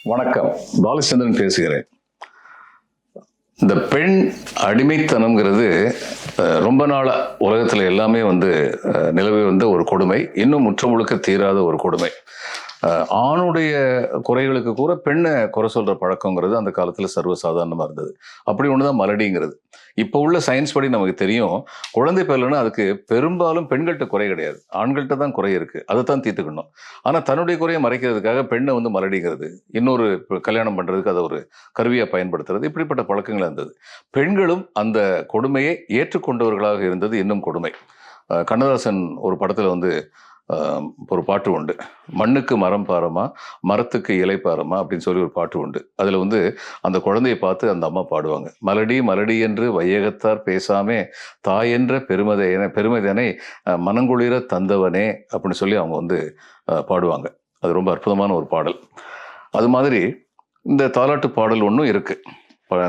வணக்கம். பாலச்சந்திரன் பேசுகிறேன். இந்த பெண் அடிமைத்தனம்ங்கிறது ரொம்ப நாளா உலகத்துல எல்லாமே நிலவி வந்த ஒரு கொடுமை, இன்னும் முற்ற முழுக்க தீராத ஒரு கொடுமை. ஆணுடைய குறைகளுக்கு கூட பெண்ணை குறை சொல்ற பழக்கங்கிறது அந்த காலத்துல சர்வசாதாரணமா இருந்தது. அப்படி ஒண்ணுதான் மலடிங்கிறது. இப்போ உள்ள சயின்ஸ் படி நமக்கு தெரியும், குழந்தை பிறலன்னா அதுக்கு பெரும்பாலும் பெண்கள்கிட்ட குறை கிடையாது, ஆண்கள்கிட்ட தான் குறை இருக்கு, அதை தான் தீர்த்துக்கணும். ஆனா தன்னுடைய குறையை மறைக்கிறதுக்காக பெண்ணை மலடிங்கிறது, இன்னொரு கல்யாணம் பண்றதுக்கு அதை ஒரு கருவியா பயன்படுத்துறது, இப்படிப்பட்ட பழக்கங்கள் இருந்தது. பெண்களும் அந்த கொடுமையை ஏற்றுக்கொண்டவர்களாக இருந்தது இன்னும் கொடுமை. கண்ணதாசன் ஒரு படத்துல ஒரு பாட்டு உண்டு, மண்ணுக்கு மரம் பாரமா மரத்துக்கு இலை பாரமா அப்படின்னு சொல்லி ஒரு பாட்டு உண்டு. அதுல அந்த குழந்தையை பார்த்து அந்த அம்மா பாடுவாங்க, மலடி மலடி என்று வையகத்தார் பேசாமே தாய் என்ற பெருமதனை மனங்குளிர தந்தவனே அப்படின்னு சொல்லி அவங்க பாடுவாங்க. அது ரொம்ப அற்புதமான ஒரு பாடல். அது மாதிரி இந்த தாலாட்டு பாடல் ஒன்றும் இருக்கு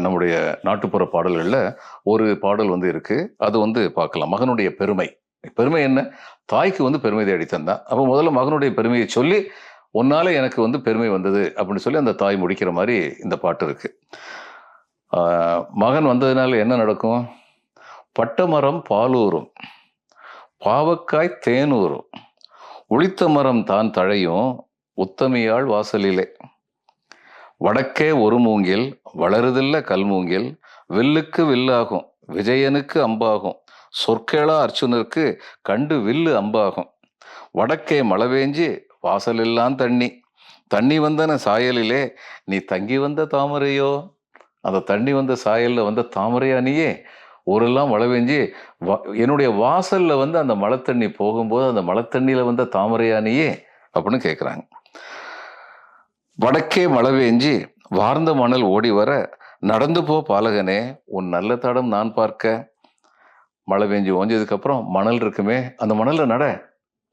நம்முடைய நாட்டுப்புற பாடல்களில். ஒரு பாடல் இருக்கு, அது பார்க்கலாம். மகனுடைய பெருமை. பெருமை என்ன? தாய்க்கு பெருமை தேடி தந்தான். அப்போ முதல்ல மகனுடைய பெருமையை சொல்லி, உன்னால எனக்கு பெருமை வந்தது அப்படின்னு சொல்லி அந்த தாய் முடிக்கிற மாதிரி இந்த பாட்டு இருக்கு. மகன் வந்ததுனால என்ன நடக்கும்? பட்ட மரம் பாலூரும், பாவக்காய் தேனூரும், உளித்த மரம் தான் தழையும், உத்தமியாள் வாசலிலே, வடக்கே ஒரு மூங்கில் வளருதில்ல கல்மூங்கில், வில்லுக்கு வில்லாகும் விஜயனுக்கு அம்பாகும், சொற்கேளா அர்ச்சுனருக்கு கண்டு வில்லு அம்பாகும், வடக்கே மழை வேஞ்சி வாசலெல்லாம் தண்ணி, தண்ணி வந்தன சாயலிலே நீ தங்கி வந்த தாமரையோ. அந்த தண்ணி வந்த சாயல்ல தாமரையா நீயே, ஊரெல்லாம் மழை வேஞ்சி என்னுடைய வாசல்ல அந்த மழை தண்ணி போகும்போது அந்த மழை தண்ணியில தாமரையா நீயே அப்படின்னு கேட்குறாங்க. வடக்கே மழை வேஞ்சி வார்ந்த மணல் ஓடி வர, நடந்து போ பாலகனே உன் நல்ல தடம் நான் பார்க்க. மழை பெஞ்சு ஓஞ்சதுக்கு அப்புறம் மணல் இருக்குமே, அந்த மணல்ல நட,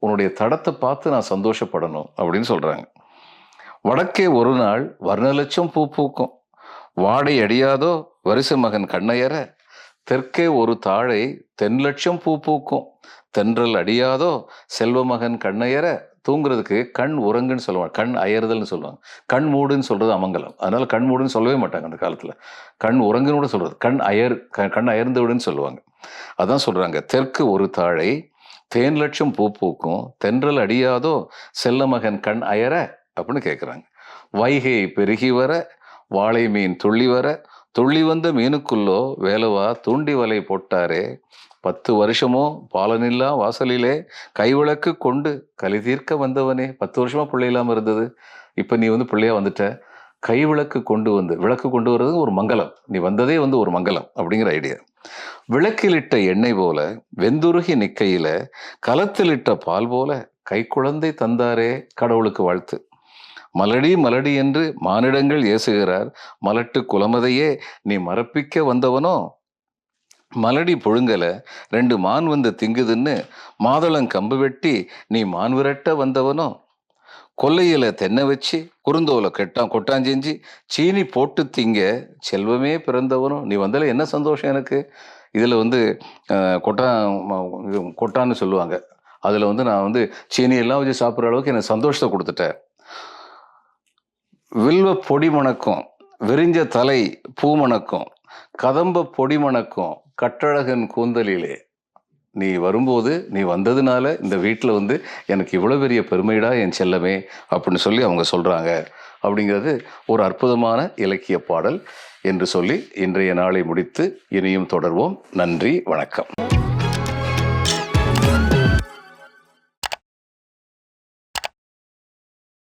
உன்னுடைய தடத்தை பார்த்து நான் சந்தோஷப்படணும் அப்படின்னு சொல்றாங்க. வடக்கே ஒரு நாள் வர்ணலட்சம் பூ பூக்கும், வாடை அடியாதோ வரிசை மகன் கண்ணையற, தெற்கே ஒரு தாழை தென் லட்சம் பூ பூக்கும், தென்றல் அடியாதோ செல்வ மகன் கண்ணையற. தூங்குறதுக்கு கண் உறங்குன்னு சொல்லுவாங்க, கண் அயறுதல்னு சொல்லுவாங்க. கண் மூடுன்னு சொல்றது அமங்கலம், அதனால கண் மூடுன்னு சொல்லவே மாட்டாங்க அந்த காலத்துல. கண் உறங்குன்னு கூட சொல்றது, கண் அயர்ந்து விடுன்னு சொல்லுவாங்க. அதான் சொல்றாங்க, தெற்கு ஒரு தாழை தேன் லட்சம் பூ பூக்கும், தென்றல் அடியாதோ செல்ல மகன் கண் அயர அப்படின்னு கேட்குறாங்க. வைகை பெருகி வர வாழை மீன் துள்ளி வர, துள்ளி வந்த மீனுக்குள்ளோ வேலவா தூண்டி வலை போட்டாரே, 10 வருஷமோ பாலனில்லா வாசலிலே கைவிளக்கு கொண்டு கலி தீர்க்க வந்தவனே. 10 வருஷமா பிள்ளை இல்லாம இருந்தது, இப்ப நீ பிள்ளையா வந்துட்ட. கைவிளக்கு கொண்டு விளக்கு கொண்டு வர்றது ஒரு மங்கலம், நீ வந்ததே ஒரு மங்கலம் அப்படிங்கிற ஐடியா. விளக்கிலிட்ட எண்ணெய் போல வெந்துருகி நிக்கையில, களத்திலிட்ட பால் போல கை குழந்தை தந்தாரே, கடவுளுக்கு வாழ்த்து. மலடி மலடி என்று மானிடங்கள் ஏசுகிறார், மலட்டு குலமதையே நீ மரப்பிக்க வந்தவனோ. மலடி புழுங்கல 2 மான் திங்குதுன்னு மாதளம் கம்பு வெட்டி நீ மான் விரட்ட வந்தவனோ. கொல்லையில தென்னை வச்சு குறுந்தோலை கொட்டாஞ்செஞ்சு சீனி போட்டு திங்க செல்வமே பிறந்தவனும். நீ வந்தால என்ன சந்தோஷம் எனக்கு. இதுல கொட்டான்னு சொல்லுவாங்க, அதுல நான் சீனி எல்லாம் வச்சு சாப்பிட்ற அளவுக்கு எனக்கு சந்தோஷத்தை கொடுத்துட்டேன். வில்வ பொடி மணக்கும் விரிஞ்ச தலை பூ மணக்கும், கதம்ப பொடி மணக்கும் கட்டழகன் கூந்தலிலே. நீ வரும்போது, நீ வந்ததுனால இந்த வீட்டில் எனக்கு இவ்வளோ பெரிய பெருமைடா என் செல்லமே அப்படின்னு சொல்லி அவங்க சொல்கிறாங்க. அப்படிங்கிறது ஒரு அற்புதமான இலக்கிய பாடல் என்று சொல்லி இன்றைய நாளை முடித்து இனியும் தொடர்வோம். நன்றி, வணக்கம்.